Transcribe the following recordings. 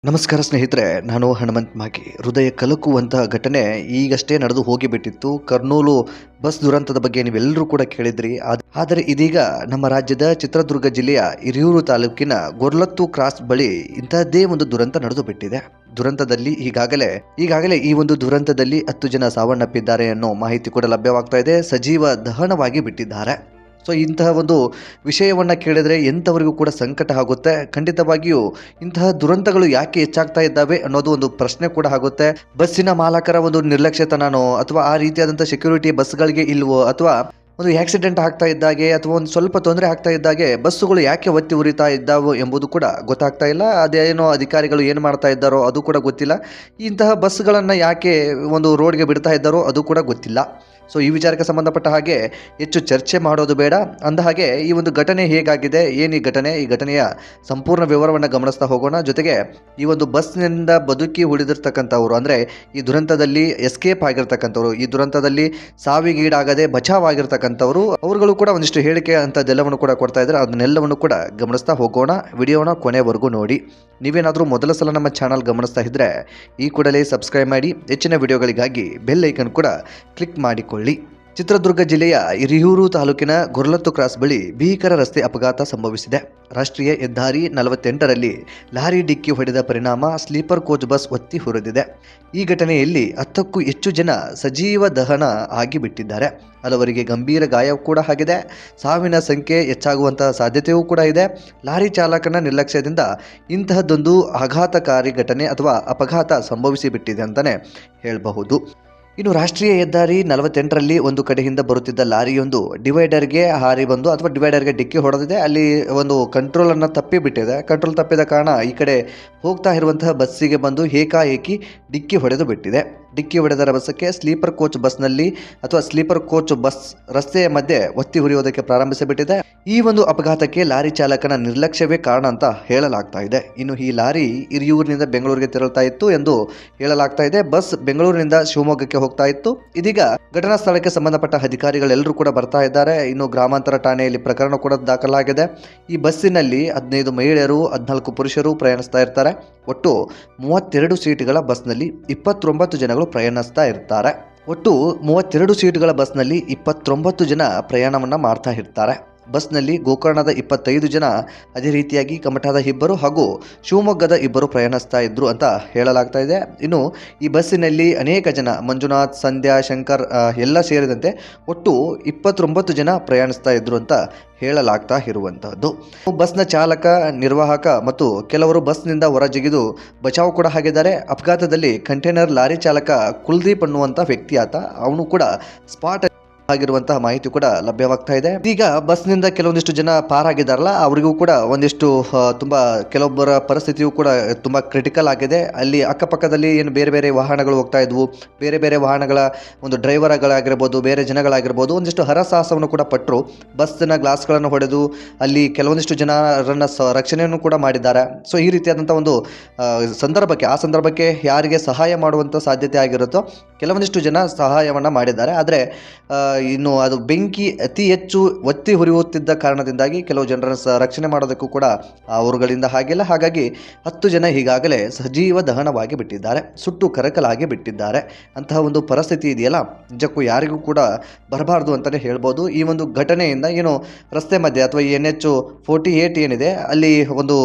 ನಮಸ್ಕಾರ ಸ್ನೇಹಿತರೆ, ನಾನು ಹನುಮಂತ್ ಮಾಗಿ. ಹೃದಯ ಕಲಕುವಂತಹ ಘಟನೆ ಈಗಷ್ಟೇ ನಡೆದು ಹೋಗಿಬಿಟ್ಟಿತ್ತು. ಕರ್ನೂಲು ಬಸ್ ದುರಂತದ ಬಗ್ಗೆ ನೀವೆಲ್ಲರೂ ಕೂಡ ಕೇಳಿದ್ರಿ. ಆದರೆ ಇದೀಗ ನಮ್ಮ ರಾಜ್ಯದ ಚಿತ್ರದುರ್ಗ ಜಿಲ್ಲೆಯ ಹಿರಿಯೂರು ತಾಲೂಕಿನ ಗೊರ್ಲತ್ತು ಕ್ರಾಸ್ ಬಳಿ ಇಂತಹದ್ದೇ ಒಂದು ದುರಂತ ನಡೆದು ಬಿಟ್ಟಿದೆ. ದುರಂತದಲ್ಲಿ ಈಗಾಗಲೇ ಈ ಒಂದು ದುರಂತದಲ್ಲಿ 10 ಜನ ಸಾವನ್ನಪ್ಪಿದ್ದಾರೆ ಅನ್ನೋ ಮಾಹಿತಿ ಕೂಡ ಲಭ್ಯವಾಗ್ತಾ ಇದೆ. ಸಜೀವ ದಹನವಾಗಿ ಬಿಟ್ಟಿದ್ದಾರೆ. ಸೊ ಇಂತಹ ಒಂದು ವಿಷಯವನ್ನು ಕೇಳಿದರೆ ಎಂಥವರಿಗೂ ಕೂಡ ಸಂಕಟ ಆಗುತ್ತೆ. ಖಂಡಿತವಾಗಿಯೂ ಇಂತಹ ದುರಂತಗಳು ಯಾಕೆ ಹೆಚ್ಚಾಗ್ತಾ ಇದ್ದಾವೆ ಅನ್ನೋದು ಒಂದು ಪ್ರಶ್ನೆ ಕೂಡ ಆಗುತ್ತೆ. ಬಸ್ಸಿನ ಮಾಲಕರ ಒಂದು ನಿರ್ಲಕ್ಷ್ಯತನನೋ ಅಥವಾ ಆ ರೀತಿಯಾದಂಥ ಸೆಕ್ಯೂರಿಟಿ ಬಸ್ಗಳಿಗೆ ಇಲ್ವೋ ಅಥವಾ ಒಂದು ಆಕ್ಸಿಡೆಂಟ್ ಆಗ್ತಾ ಇದ್ದಾಗೆ ಅಥವಾ ಒಂದು ಸ್ವಲ್ಪ ತೊಂದರೆ ಆಗ್ತಾ ಇದ್ದಾಗೆ ಬಸ್ಸುಗಳು ಯಾಕೆ ಒತ್ತಿ ಉರಿತಾ ಇದ್ದಾವೋ ಎಂಬುದು ಕೂಡ ಗೊತ್ತಾಗ್ತಾ ಇಲ್ಲ. ಅದೇನೋ ಅಧಿಕಾರಿಗಳು ಏನು ಮಾಡ್ತಾ ಇದ್ದಾರೋ ಅದು ಕೂಡ ಗೊತ್ತಿಲ್ಲ. ಇಂತಹ ಬಸ್ಗಳನ್ನು ಯಾಕೆ ಒಂದು ರೋಡ್ಗೆ ಬಿಡ್ತಾ ಇದ್ದಾರೋ ಅದು ಕೂಡ ಗೊತ್ತಿಲ್ಲ. ಸೊ ಈ ವಿಚಾರಕ್ಕೆ ಸಂಬಂಧಪಟ್ಟ ಹಾಗೆ ಹೆಚ್ಚು ಚರ್ಚೆ ಮಾಡೋದು ಬೇಡ. ಅಂದ ಹಾಗೆ ಈ ಒಂದು ಘಟನೆ ಹೇಗಾಗಿದೆ, ಏನು ಈ ಘಟನೆಯ ಸಂಪೂರ್ಣ ವಿವರವನ್ನು ಗಮನಿಸ್ತಾ ಹೋಗೋಣ. ಜೊತೆಗೆ ಈ ಒಂದು ಬಸ್ನಿಂದ ಬದುಕಿ ಉಳಿದಿರ್ತಕ್ಕಂಥವ್ರು, ಅಂದರೆ ಈ ದುರಂತದಲ್ಲಿ ಎಸ್ಕೇಪ್ ಆಗಿರ್ತಕ್ಕಂಥವ್ರು, ಈ ದುರಂತದಲ್ಲಿ ಸಾವಿಗೀಡಾಗದೆ ಬಚಾವ್ ಆಗಿರ್ತಕ್ಕಂಥವ್ರು, ಅವರುಗಳು ಕೂಡ ಒಂದಿಷ್ಟು ಹೇಳಿಕೆ ಅಂಥದ್ದೆಲ್ಲವನ್ನು ಕೂಡ ಕೊಡ್ತಾ ಇದ್ದಾರೆ. ಅದನ್ನೆಲ್ಲವನ್ನು ಕೂಡ ಗಮನಿಸ್ತಾ ಹೋಗೋಣ. ವಿಡಿಯೋನ ಕೊನೆವರೆಗೂ ನೋಡಿ. ನೀವೇನಾದರೂ ಮೊದಲ ಸಲ ನಮ್ಮ ಚಾನಲ್ ಗಮನಿಸ್ತಾ ಇದ್ದರೆ ಈ ಕೂಡಲೇ ಸಬ್ಸ್ಕ್ರೈಬ್ ಮಾಡಿ. ಹೆಚ್ಚಿನ ವಿಡಿಯೋಗಳಿಗಾಗಿ ಬೆಲ್ ಐಕನ್ ಕೂಡ ಕ್ಲಿಕ್ ಮಾಡಿಕೊಳ್ಳಿ. ಚಿತ್ರದುರ್ಗ ಜಿಲ್ಲೆಯ ಹಿರಿಯೂರು ತಾಲೂಕಿನ ಗೊರ್ಲತ್ತು ಕ್ರಾಸ್ ಬಳಿ ಭೀಕರ ರಸ್ತೆ ಅಪಘಾತ ಸಂಭವಿಸಿದೆ. ರಾಷ್ಟ್ರೀಯ ಹೆದ್ದಾರಿ 48ರಲ್ಲಿ ಲಾರಿ ಡಿಕ್ಕಿ ಹೊಡೆದ ಪರಿಣಾಮ ಸ್ಲೀಪರ್ ಕೋಚ್ ಬಸ್ ಒತ್ತಿ ಹುರಿದಿದೆ. ಈ ಘಟನೆಯಲ್ಲಿ 10ಕ್ಕೂ ಹೆಚ್ಚು ಜನ ಸಜೀವ ದಹನ ಆಗಿಬಿಟ್ಟಿದ್ದಾರೆ. ಹಲವರಿಗೆ ಗಂಭೀರ ಗಾಯ ಕೂಡ ಆಗಿದೆ. ಸಾವಿನ ಸಂಖ್ಯೆ ಹೆಚ್ಚಾಗುವಂತಹ ಸಾಧ್ಯತೆಯೂ ಕೂಡ ಇದೆ. ಲಾರಿ ಚಾಲಕನ ನಿರ್ಲಕ್ಷ್ಯದಿಂದ ಇಂತಹದ್ದೊಂದು ಆಘಾತಕಾರಿ ಘಟನೆ ಅಥವಾ ಅಪಘಾತ ಸಂಭವಿಸಿಬಿಟ್ಟಿದೆ ಅಂತಲೇ ಹೇಳಬಹುದು. ಇನ್ನು ರಾಷ್ಟ್ರೀಯ ಹೆದ್ದಾರಿ 48ರಲ್ಲಿ ಒಂದು ಕಡೆಯಿಂದ ಬರುತ್ತಿದ್ದ ಲಾರಿಯೊಂದು ಡಿವೈಡರ್ಗೆ ಹಾರಿ ಬಂದು ಅಥವಾ ಡಿವೈಡರ್ಗೆ ಡಿಕ್ಕಿ ಹೊಡೆದಿದೆ. ಅಲ್ಲಿ ಒಂದು ಕಂಟ್ರೋಲನ್ನು ತಪ್ಪಿಬಿಟ್ಟಿದೆ. ಕಂಟ್ರೋಲ್ ತಪ್ಪಿದ ಕಾರಣ ಈ ಕಡೆ ಹೋಗ್ತಾ ಇರುವಂತಹ ಬಸ್ಸಿಗೆ ಬಂದು ಏಕಾಏಕಿ ಡಿಕ್ಕಿ ಹೊಡೆದು ಬಿಟ್ಟಿದೆ. ಡಿಕ್ಕಿ ಹೊಡೆದರ ಬಸ್ಸಕ್ಕೆ ಸ್ಲೀಪರ್ ಕೋಚ್ ಬಸ್ನಲ್ಲಿ ಅಥವಾ ಸ್ಲೀಪರ್ ಕೋಚ್ ಬಸ್ ರಸ್ತೆಯ ಮಧ್ಯೆ ಒತ್ತಿ ಉರಿಯೋದಕ್ಕೆ ಪ್ರಾರಂಭಿಸಿಬಿಟ್ಟಿದೆ. ಈ ಒಂದು ಅಪಘಾತಕ್ಕೆ ಲಾರಿ ಚಾಲಕನ ನಿರ್ಲಕ್ಷ್ಯವೇ ಕಾರಣ ಅಂತ ಹೇಳಲಾಗ್ತಾ ಇದೆ. ಇನ್ನು ಈ ಲಾರಿ ಹಿರಿಯೂರಿನಿಂದ ಬೆಂಗಳೂರಿಗೆ ತೆರಳುತ್ತಾ ಇತ್ತು ಎಂದು ಹೇಳಲಾಗ್ತಾ ಇದೆ. ಬಸ್ ಬೆಂಗಳೂರಿನಿಂದ ಶಿವಮೊಗ್ಗಕ್ಕೆ ಹೋಗ್ತಾ ಇತ್ತು. ಇದೀಗ ಘಟನಾ ಸ್ಥಳಕ್ಕೆ ಸಂಬಂಧಪಟ್ಟ ಅಧಿಕಾರಿಗಳೆಲ್ಲರೂ ಕೂಡ ಬರ್ತಾ ಇದ್ದಾರೆ. ಇನ್ನು ಗ್ರಾಮಾಂತರ ಠಾಣೆಯಲ್ಲಿ ಪ್ರಕರಣ ಕೂಡ ದಾಖಲಾಗಿದೆ. ಈ ಬಸ್ಸಿನಲ್ಲಿ 15 ಮಹಿಳೆಯರು 14 ಪುರುಷರು ಪ್ರಯಾಣಿಸ್ತಾ ಇರ್ತಾರೆ. ಒಟ್ಟು 32 ಸೀಟ್ಗಳ ಬಸ್ನಲ್ಲಿ 29 ಜನಗಳು ಪ್ರಯಾಣಿಸ್ತಾ ಇರ್ತಾರೆ. ಒಟ್ಟು 32 ಸೀಟ್ಗಳ ಬಸ್ನಲ್ಲಿ 29 ಜನ ಪ್ರಯಾಣವನ್ನು ಮಾಡ್ತಾ ಇರ್ತಾರೆ. ಬಸ್ನಲ್ಲಿ ಗೋಕರ್ಣದ 25 ಜನ, ಅದೇ ರೀತಿಯಾಗಿ ಕಮಠದ 2 ಹಾಗೂ ಶಿವಮೊಗ್ಗದ 2 ಪ್ರಯಾಣಿಸ್ತಾ ಇದ್ರು ಅಂತ ಹೇಳಲಾಗ್ತಾ ಇದೆ. ಇನ್ನು ಈ ಬಸ್ಸಿನಲ್ಲಿ ಅನೇಕ ಜನ, ಮಂಜುನಾಥ್, ಸಂಧ್ಯಾ, ಶಂಕರ್ ಎಲ್ಲ ಸೇರಿದಂತೆ ಒಟ್ಟು 29 ಜನ ಪ್ರಯಾಣಿಸ್ತಾ ಇದ್ರು ಅಂತ ಹೇಳಲಾಗ್ತಾ ಇರುವಂತಹದ್ದು. ಬಸ್ನ ಚಾಲಕ, ನಿರ್ವಾಹಕ ಮತ್ತು ಕೆಲವರು ಬಸ್ನಿಂದ ಹೊರಜಿಗಿದು ಬಚಾವ್ ಕೂಡ ಆಗಿದ್ದಾರೆ. ಅಪಘಾತದಲ್ಲಿ ಕಂಟೈನರ್ ಲಾರಿ ಚಾಲಕ ಕುಲ್ದೀಪ್ ಅನ್ನುವಂಥ ವ್ಯಕ್ತಿ ಆತ, ಅವನು ಕೂಡ ಸ್ಪಾಟ್ ಆಗಿರುವಂತಹ ಮಾಹಿತಿ ಕೂಡ ಲಭ್ಯವಾಗ್ತಾ ಇದೆ. ಈಗ ಬಸ್ನಿಂದ ಕೆಲವೊಂದಿಷ್ಟು ಜನ ಪಾರಾಗಿದ್ದಾರಲ್ಲ, ಅವರಿಗೂ ಕೂಡ ಒಂದಿಷ್ಟು ಕೆಲವೊಬ್ಬರ ಪರಿಸ್ಥಿತಿಯು ಕೂಡ ತುಂಬಾ ಕ್ರಿಟಿಕಲ್ ಆಗಿದೆ. ಅಲ್ಲಿ ಅಕ್ಕಪಕ್ಕದಲ್ಲಿ ಏನು ಬೇರೆ ಬೇರೆ ವಾಹನಗಳು ಹೋಗ್ತಾ ಇದ್ವು, ಬೇರೆ ಬೇರೆ ವಾಹನಗಳ ಒಂದು ಡ್ರೈವರ್ಗಳಾಗಿರ್ಬೋದು, ಬೇರೆ ಜನಗಳಾಗಿರ್ಬೋದು, ಒಂದಿಷ್ಟು ಹರಸಾಹಸವನ್ನು ಕೂಡ ಪಟ್ಟರು. ಬಸ್ಸಿನ ಗ್ಲಾಸ್ಗಳನ್ನು ಹೊಡೆದು ಅಲ್ಲಿ ಕೆಲವೊಂದಿಷ್ಟು ಜನರನ್ನ ರಕ್ಷಣೆಯನ್ನು ಕೂಡ ಮಾಡಿದ್ದಾರೆ. ಸೊ ಈ ರೀತಿಯಾದಂಥ ಒಂದು ಆ ಸಂದರ್ಭಕ್ಕೆ ಯಾರಿಗೆ ಸಹಾಯ ಮಾಡುವಂಥ ಸಾಧ್ಯತೆ ಆಗಿರುತ್ತೋ ಕೆಲವೊಂದಿಷ್ಟು ಜನ ಸಹಾಯವನ್ನು ಮಾಡಿದ್ದಾರೆ. ಆದರೆ ಇನ್ನು ಅದು ಬೆಂಕಿ ಅತಿ ಹೆಚ್ಚು ಒತ್ತಿ ಹುರಿಯುತ್ತಿದ್ದ ಕಾರಣದಿಂದಾಗಿ ಕೆಲವು ಜನರನ್ನು ರಕ್ಷಣೆ ಮಾಡೋದಕ್ಕೂ ಕೂಡ ಅವರುಗಳಿಂದ ಆಗಿಲ್ಲ. ಹಾಗಾಗಿ 10 ಜನ ಈಗಾಗಲೇ ಸಜೀವ ದಹನವಾಗಿ ಬಿಟ್ಟಿದ್ದಾರೆ, ಸುಟ್ಟು ಕರಕಲಾಗಿ ಬಿಟ್ಟಿದ್ದಾರೆ. ಅಂತಹ ಒಂದು ಪರಿಸ್ಥಿತಿ ಇದೆಯಲ್ಲ, ನಿಜಕ್ಕೂ ಯಾರಿಗೂ ಕೂಡ ಬರಬಾರ್ದು ಅಂತಲೇ ಹೇಳ್ಬೋದು. ಈ ಒಂದು ಘಟನೆಯಿಂದ ಏನು ರಸ್ತೆ ಮಧ್ಯೆ ಅಥವಾ NH48 ಏನಿದೆ ಅಲ್ಲಿ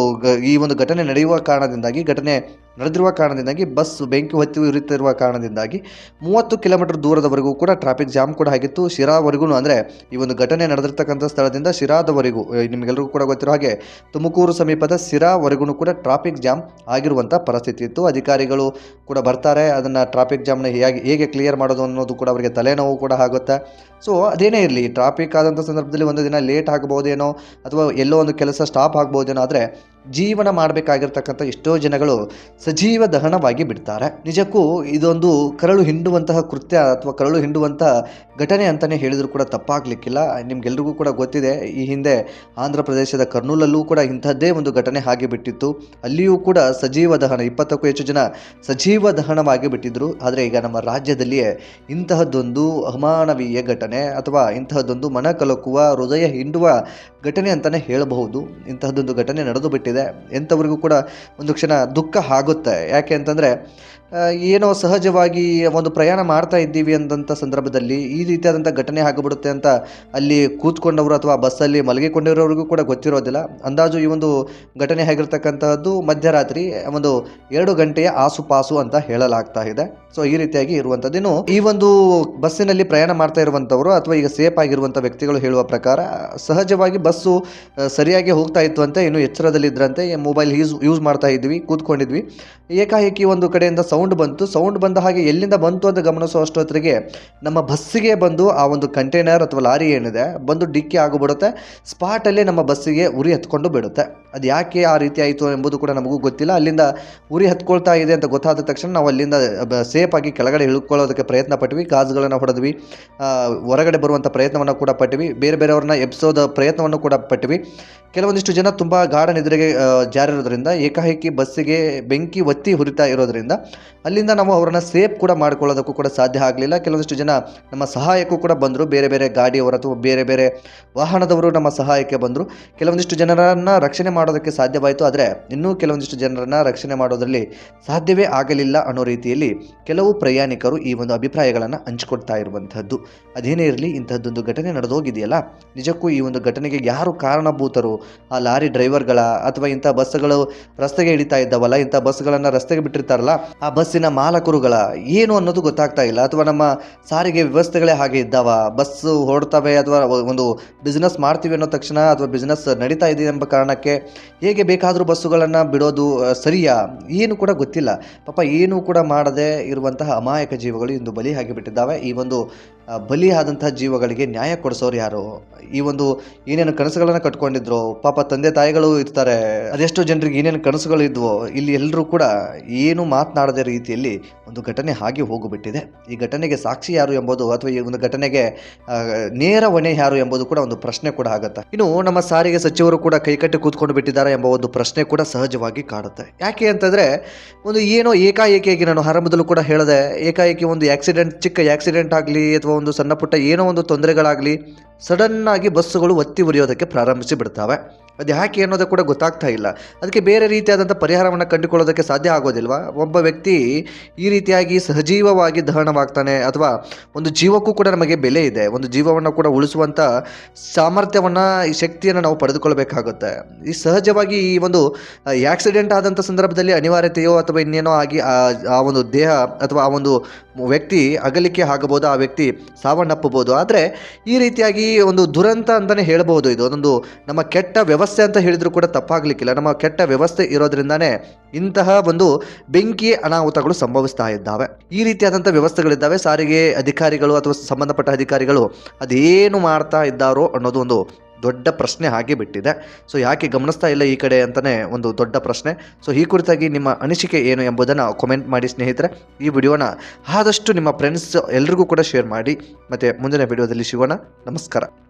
ಈ ಒಂದು ಘಟನೆ ನಡೆದಿರುವ ಕಾರಣದಿಂದಾಗಿ ಬಸ್ ಬೆಂಕಿ ಹೊತ್ತಿ ಉರಿತಿರುವ ಕಾರಣದಿಂದಾಗಿ 30 ಕಿಲೋಮೀಟರ್ ದೂರದವರೆಗೂ ಕೂಡ ಟ್ರಾಫಿಕ್ ಜಾಮ್ ಕೂಡ ಆಗಿತ್ತು. ಶಿರಾವರೆಗೂ, ಅಂದರೆ ಈ ಒಂದು ಘಟನೆ ನಡೆದಿರ್ತಕ್ಕಂಥ ಸ್ಥಳದಿಂದ ಶಿರಾದವರೆಗೂ, ನಿಮಗೆಲ್ಲರಿಗೂ ಕೂಡ ಗೊತ್ತಿರೋ ಹಾಗೆ ತುಮಕೂರು ಸಮೀಪದ ಶಿರಾವರೆಗೂ ಕೂಡ ಟ್ರಾಫಿಕ್ ಜಾಮ್ ಆಗಿರುವಂಥ ಪರಿಸ್ಥಿತಿ ಇತ್ತು. ಅಧಿಕಾರಿಗಳು ಕೂಡ ಬರ್ತಾರೆ, ಅದನ್ನು ಟ್ರಾಫಿಕ್ ಜಾಮ್ನ ಹೇಗೆ ಕ್ಲಿಯರ್ ಮಾಡೋದು ಅನ್ನೋದು ಕೂಡ ಅವರಿಗೆ ತಲೆನೋವು ಕೂಡ ಆಗುತ್ತೆ. ಸೊ ಅದೇನೇ ಇರಲಿ, ಟ್ರಾಫಿಕ್ ಆದಂಥ ಸಂದರ್ಭದಲ್ಲಿ ಒಂದು ದಿನ ಲೇಟ್ ಆಗಬಹುದೇನೋ ಅಥವಾ ಎಲ್ಲೋ ಒಂದು ಕೆಲಸ ಸ್ಟಾಪ್ ಆಗ್ಬೋದೇನೋ, ಆದರೆ ಜೀವನ ಮಾಡಬೇಕಾಗಿರ್ತಕ್ಕಂಥ ಎಷ್ಟೋ ಜನಗಳು ಸಜೀವ ದಹನವಾಗಿ ಬಿಡ್ತಾರೆ. ನಿಜಕ್ಕೂ ಇದೊಂದು ಕರಳು ಹಿಂಡುವಂತಹ ಕೃತ್ಯ ಅಥವಾ ಕರಳು ಹಿಂಡುವಂತಹ ಘಟನೆ ಅಂತಲೇ ಹೇಳಿದರೂ ಕೂಡ ತಪ್ಪಾಗಲಿಕ್ಕಿಲ್ಲ. ನಿಮ್ಗೆಲ್ರಿಗೂ ಕೂಡ ಗೊತ್ತಿದೆ, ಈ ಹಿಂದೆ ಆಂಧ್ರ ಪ್ರದೇಶದ ಕರ್ನೂಲಲ್ಲೂ ಕೂಡ ಇಂಥದ್ದೇ ಒಂದು ಘಟನೆ ಆಗಿಬಿಟ್ಟಿತ್ತು. ಅಲ್ಲಿಯೂ ಕೂಡ ಸಜೀವ ದಹನ, 20ಕ್ಕೂ ಹೆಚ್ಚು ಜನ ಸಜೀವ ದಹನವಾಗಿ ಬಿಟ್ಟಿದ್ರು. ಆದರೆ ಈಗ ನಮ್ಮ ರಾಜ್ಯದಲ್ಲಿಯೇ ಇಂತಹದ್ದೊಂದು ಅಮಾನವೀಯ ಘಟನೆ ಅಥವಾ ಇಂತಹದ್ದೊಂದು ಮನ ಕಲಕುವ, ಹೃದಯ ಹಿಂಡುವ ಘಟನೆ ಅಂತಲೇ ಹೇಳಬಹುದು. ಇಂತಹದ್ದೊಂದು ಘಟನೆ ನಡೆದು ಬಿಟ್ಟಿದೆ. ಆಗಿದೆ. ಎಂಥವ್ರಿಗೂ ಕೂಡ ಒಂದು ಕ್ಷಣ ದುಃಖ ಆಗುತ್ತೆ. ಯಾಕೆ ಅಂತಂದರೆ ಏನೋ ಸಹಜವಾಗಿ ಒಂದು ಪ್ರಯಾಣ ಮಾಡ್ತಾ ಇದ್ದೀವಿ ಅಂದಂಥ ಸಂದರ್ಭದಲ್ಲಿ ಈ ರೀತಿಯಾದಂಥ ಘಟನೆ ಆಗಿಬಿಡುತ್ತೆ ಅಂತ ಅಲ್ಲಿ ಕೂತ್ಕೊಂಡವರು ಅಥವಾ ಬಸ್ಸಲ್ಲಿ ಮಲಗಿಕೊಂಡಿರೋರಿಗೂ ಕೂಡ ಗೊತ್ತಿರೋದಿಲ್ಲ. ಅಂದಾಜು ಈ ಒಂದು ಘಟನೆ ಆಗಿರ್ತಕ್ಕಂತಹದ್ದು ಮಧ್ಯರಾತ್ರಿ ಒಂದು 2 ಗಂಟೆಯ ಆಸುಪಾಸು ಅಂತ ಹೇಳಲಾಗ್ತಾ ಇದೆ. ಸೊ ಈ ರೀತಿಯಾಗಿ ಇರುವಂಥದ್ದು. ಇನ್ನು ಈ ಒಂದು ಬಸ್ಸಿನಲ್ಲಿ ಪ್ರಯಾಣ ಮಾಡ್ತಾ ಇರುವಂಥವರು ಅಥವಾ ಈಗ ಸೇಫ್ ಆಗಿರುವಂಥ ವ್ಯಕ್ತಿಗಳು ಹೇಳುವ ಪ್ರಕಾರ ಸಹಜವಾಗಿ ಬಸ್ಸು ಸರಿಯಾಗಿ ಹೋಗ್ತಾ ಇತ್ತು ಅಂತ ಇನ್ನು ಎಚ್ಚರದಲ್ಲಿದ್ದರಂತೆ. ಮೊಬೈಲ್ ಯೂಸ್ ಮಾಡ್ತಾ ಇದ್ವಿ, ಕೂತ್ಕೊಂಡಿದ್ವಿ. ಏಕಾಏಕಿ ಒಂದು ಕಡೆಯಿಂದ ಸೌಂಡ್ ಬಂದ ಹಾಗೆ ಎಲ್ಲಿಂದ ಬಂತು ಅಂತ ಗಮನಿಸುವಷ್ಟೊತ್ತಿಗೆ ನಮ್ಮ ಬಸ್ಸಿಗೆ ಬಂದು ಆ ಒಂದು ಕಂಟೈನರ್ ಅಥವಾ ಲಾರಿ ಏನಿದೆ ಬಂದು ಡಿಕ್ಕಿ ಆಗಿಬಿಡುತ್ತೆ. ಸ್ಪಾಟಲ್ಲೇ ನಮ್ಮ ಬಸ್ಸಿಗೆ ಉರಿ ಹತ್ಕೊಂಡು ಬಿಡುತ್ತೆ. ಅದು ಯಾಕೆ ಆ ರೀತಿ ಆಯಿತು ಎಂಬುದು ಕೂಡ ನಮಗೂ ಗೊತ್ತಿಲ್ಲ. ಅಲ್ಲಿಂದ ಉರಿ ಹತ್ಕೊಳ್ತಾ ಇದೆ ಅಂತ ಗೊತ್ತಾದ ತಕ್ಷಣ ನಾವು ಅಲ್ಲಿಂದ ಸೇಫಾಗಿ ಕೆಳಗಡೆ ಇಳ್ಕೊಳ್ಳೋದಕ್ಕೆ ಪ್ರಯತ್ನ ಪಟ್ವಿ. ಗಾಜುಗಳನ್ನು ಹೊಡೆದ್ವಿ, ಹೊರಗಡೆ ಬರುವಂಥ ಪ್ರಯತ್ನವನ್ನು ಕೂಡ ಪಟ್ವಿ, ಬೇರೆಯವ್ರನ್ನ ಎಬ್ಸೋದ ಪ್ರಯತ್ನವನ್ನು ಕೂಡ ಪಟ್ವಿ. ಕೆಲವೊಂದಿಷ್ಟು ಜನ ತುಂಬ ಗಾಢ ನಿದ್ರೆಗೆ ಜಾರಿರೋದ್ರಿಂದ ಏಕಾಏಕಿ ಬಸ್ಸಿಗೆ ಬೆಂಕಿ ಒತ್ತಿ ಹುರಿತಾ ಇರೋದ್ರಿಂದ ಅಲ್ಲಿಂದ ನಾವು ಅವರನ್ನು ಸೇಫ್ ಕೂಡ ಮಾಡ್ಕೊಳ್ಳೋದಕ್ಕೂ ಕೂಡ ಸಾಧ್ಯ ಆಗಲಿಲ್ಲ. ಕೆಲವೊಂದಿಷ್ಟು ಜನ ನಮ್ಮ ಸಹಾಯಕ್ಕೂ ಕೂಡ ಬಂದರು. ಬೇರೆ ಗಾಡಿಯವರು ಅಥವಾ ಬೇರೆ ವಾಹನದವರು ನಮ್ಮ ಸಹಾಯಕ್ಕೆ ಬಂದರು. ಕೆಲವೊಂದಿಷ್ಟು ಜನರನ್ನು ರಕ್ಷಣೆ ಮಾಡೋದಕ್ಕೆ ಸಾಧ್ಯವಾಯಿತು. ಆದರೆ ಇನ್ನೂ ಕೆಲವೊಂದಿಷ್ಟು ಜನರನ್ನು ರಕ್ಷಣೆ ಮಾಡೋದರಲ್ಲಿ ಸಾಧ್ಯವೇ ಆಗಲಿಲ್ಲ ಅನ್ನೋ ರೀತಿಯಲ್ಲಿ ಕೆಲವು ಪ್ರಯಾಣಿಕರು ಈ ಒಂದು ಅಭಿಪ್ರಾಯಗಳನ್ನು ಹಂಚಿಕೊಡ್ತಾ ಇರುವಂಥದ್ದು. ಅದೇನೇ ಇರಲಿ, ಇಂಥದ್ದೊಂದು ಘಟನೆ ನಡೆದೋಗಿದೆಯಲ್ಲ, ನಿಜಕ್ಕೂ ಈ ಒಂದು ಘಟನೆಗೆ ಯಾರು ಕಾರಣಭೂತರು? ಆ ಲಾರಿ ಡ್ರೈವರ್ಗಳ ಅಥವಾ ಇಂಥ ಬಸ್ಗಳು ರಸ್ತೆಗೆ ಇಳಿತಾ ಇದ್ದಾವಲ್ಲ, ಇಂಥ ಬಸ್ಗಳನ್ನು ರಸ್ತೆಗೆ ಬಿಟ್ಟಿರ್ತಾರಲ್ಲ, ಆ ಬಸ್ಸಿನ ಮಾಲಕರುಗಳ ಏನು ಅನ್ನೋದು ಗೊತ್ತಾಗ್ತಾ ಇಲ್ಲ. ಅಥವಾ ನಮ್ಮ ಸಾರಿಗೆ ವ್ಯವಸ್ಥೆಗಳೇ ಹಾಗೆ ಇದ್ದಾವ? ಬಸ್ಸು ಹೊರಡ್ತವೆ ಅಥವಾ ಒಂದು ಬಿಸ್ನೆಸ್ ಮಾಡ್ತೀವಿ ಅನ್ನೋ ತಕ್ಷಣ ಅಥವಾ ಬಿಸ್ನೆಸ್ ನಡೀತಾ ಇದೆ ಎಂಬ ಕಾರಣಕ್ಕೆ ಹೇಗೆ ಬೇಕಾದರೂ ಬಸ್ಸುಗಳನ್ನು ಬಿಡೋದು ಸರಿಯಾ? ಏನು ಕೂಡ ಗೊತ್ತಿಲ್ಲ. ಪಾಪ ಏನೂ ಕೂಡ ಮಾಡದೆ ಇರುವಂತಹ ಅಮಾಯಕ ಜೀವಗಳು ಇಂದು ಬಲಿ ಆಗಿಬಿಟ್ಟಿದ್ದಾವೆ. ಈ ಒಂದು ಬಲಿಯಾದಂತಹ ಜೀವಗಳಿಗೆ ನ್ಯಾಯ ಕೊಡಿಸೋರು ಯಾರು? ಈ ಒಂದು ಏನೇನು ಕನಸುಗಳನ್ನು ಕಟ್ಕೊಂಡಿದ್ರು, ಪಾಪ ತಂದೆ ತಾಯಿಗಳು ಇರ್ತಾರೆ, ಅದೆಷ್ಟೋ ಜನರಿಗೆ ಏನೇನು ಕನಸುಗಳು ಇದ್ವೋ, ಇಲ್ಲಿ ಎಲ್ಲರೂ ಕೂಡ ಏನು ಮಾತನಾಡದ ರೀತಿಯಲ್ಲಿ ಒಂದು ಘಟನೆ ಆಗಿ ಹೋಗಿಬಿಟ್ಟಿದೆ. ಈ ಘಟನೆಗೆ ಸಾಕ್ಷಿ ಯಾರು ಎಂಬುದು ಅಥವಾ ಈ ಒಂದು ಘಟನೆಗೆ ನೇರ ಹೊಣೆ ಯಾರು ಎಂಬುದು ಕೂಡ ಒಂದು ಪ್ರಶ್ನೆ ಕೂಡ ಆಗುತ್ತೆ. ಇನ್ನು ನಮ್ಮ ಸಾರಿಗೆ ಸಚಿವರು ಕೂಡ ಕೈಕಟ್ಟಿ ಕೂತ್ಕೊಂಡು ಬಿಟ್ಟಿದ್ದಾರೆ ಎಂಬ ಒಂದು ಪ್ರಶ್ನೆ ಕೂಡ ಸಹಜವಾಗಿ ಕಾಡುತ್ತೆ. ಯಾಕೆ ಅಂತಂದರೆ ಒಂದು ಏನೋ ಏಕಾಏಕಿಯಾಗಿ, ನಾನು ಆರಂಭದಲ್ಲೂ ಕೂಡ ಹೇಳಿದೆ, ಏಕಾಏಕಿ ಒಂದು ಚಿಕ್ಕ ಆಕ್ಸಿಡೆಂಟ್ ಆಗಲಿ ಅಥವಾ ಒಂದು ಸಣ್ಣ ಪುಟ್ಟ ಏನೋ ಒಂದು ತೊಂದರೆಗಳಾಗಲಿ ಸಡನ್ನಾಗಿ ಬಸ್ಸುಗಳು ಒತ್ತಿ ಉರಿಯೋದಕ್ಕೆ ಪ್ರಾರಂಭಿಸಿ ಬಿಡ್ತವೆ. ಅದು ಯಾಕೆ ಅನ್ನೋದು ಕೂಡ ಗೊತ್ತಾಗ್ತಾ ಇಲ್ಲ. ಅದಕ್ಕೆ ಬೇರೆ ರೀತಿಯಾದಂಥ ಪರಿಹಾರವನ್ನು ಕಂಡುಕೊಳ್ಳೋದಕ್ಕೆ ಸಾಧ್ಯ ಆಗೋದಿಲ್ವಾ? ಒಬ್ಬ ವ್ಯಕ್ತಿ ಈ ರೀತಿಯಾಗಿ ಸಹಜೀವವಾಗಿ ದಹನವಾಗ್ತಾನೆ, ಅಥವಾ ಒಂದು ಜೀವಕ್ಕೂ ಕೂಡ ನಮಗೆ ಬೆಲೆ ಇದೆ. ಒಂದು ಜೀವವನ್ನು ಕೂಡ ಉಳಿಸುವಂಥ ಸಾಮರ್ಥ್ಯವನ್ನು, ಈ ಶಕ್ತಿಯನ್ನು ನಾವು ಪಡೆದುಕೊಳ್ಬೇಕಾಗುತ್ತೆ. ಈ ಸಹಜವಾಗಿ ಈ ಒಂದು ಆಕ್ಸಿಡೆಂಟ್ ಆದಂಥ ಸಂದರ್ಭದಲ್ಲಿ ಅನಿವಾರ್ಯತೆಯೋ ಅಥವಾ ಇನ್ನೇನೋ ಆಗಿ ಆ ಒಂದು ದೇಹ ಅಥವಾ ಆ ಒಂದು ವ್ಯಕ್ತಿ ಅಗಲಿಕೆ ಆಗಬಹುದು, ಆ ವ್ಯಕ್ತಿ ಸಾವನ್ನಪ್ಪಬಹುದು. ಆದರೆ ಈ ರೀತಿಯಾಗಿ ಒಂದು ದುರಂತ ಅಂತಲೇ ಹೇಳ್ಬೋದು. ಇದು ಅದೊಂದು ನಮ್ಮ ಕೆಟ್ಟ ವ್ಯವಸ್ಥೆ ಅಂತ ಹೇಳಿದರೂ ಕೂಡ ತಪ್ಪಾಗಲಿಕ್ಕಿಲ್ಲ. ನಮ್ಮ ಕೆಟ್ಟ ವ್ಯವಸ್ಥೆ ಇರೋದ್ರಿಂದಾನೇ ಇಂತಹ ಒಂದು ಬೆಂಕಿ ಅನಾಹುತಗಳು ಸಂಭವಿಸ್ತಾ ಇದ್ದಾವೆ. ಈ ರೀತಿಯಾದಂಥ ವ್ಯವಸ್ಥೆಗಳಿದ್ದಾವೆ. ಸಾರಿಗೆ ಅಧಿಕಾರಿಗಳು ಅಥವಾ ಸಂಬಂಧಪಟ್ಟ ಅಧಿಕಾರಿಗಳು ಅದೇನು ಮಾಡ್ತಾ ಇದ್ದಾರೋ ಅನ್ನೋದು ಒಂದು ದೊಡ್ಡ ಪ್ರಶ್ನೆ ಹಾಗೆ ಬಿಟ್ಟಿದೆ. ಸೊ ಯಾಕೆ ಗಮನಿಸ್ತಾ ಇಲ್ಲ ಈ ಕಡೆ ಅಂತಲೇ ಒಂದು ದೊಡ್ಡ ಪ್ರಶ್ನೆ. ಸೊ ಈ ಕುರಿತಾಗಿ ನಿಮ್ಮ ಅನಿಸಿಕೆ ಏನು ಎಂಬುದನ್ನು ಕಾಮೆಂಟ್ ಮಾಡಿ ಸ್ನೇಹಿತರೆ. ಈ ವಿಡಿಯೋನ ಆದಷ್ಟು ನಿಮ್ಮ ಫ್ರೆಂಡ್ಸ್ ಎಲ್ರಿಗೂ ಕೂಡ ಶೇರ್ ಮಾಡಿ. ಮತ್ತು ಮುಂದಿನ ವಿಡಿಯೋದಲ್ಲಿ ಸಿಗೋಣ. ನಮಸ್ಕಾರ.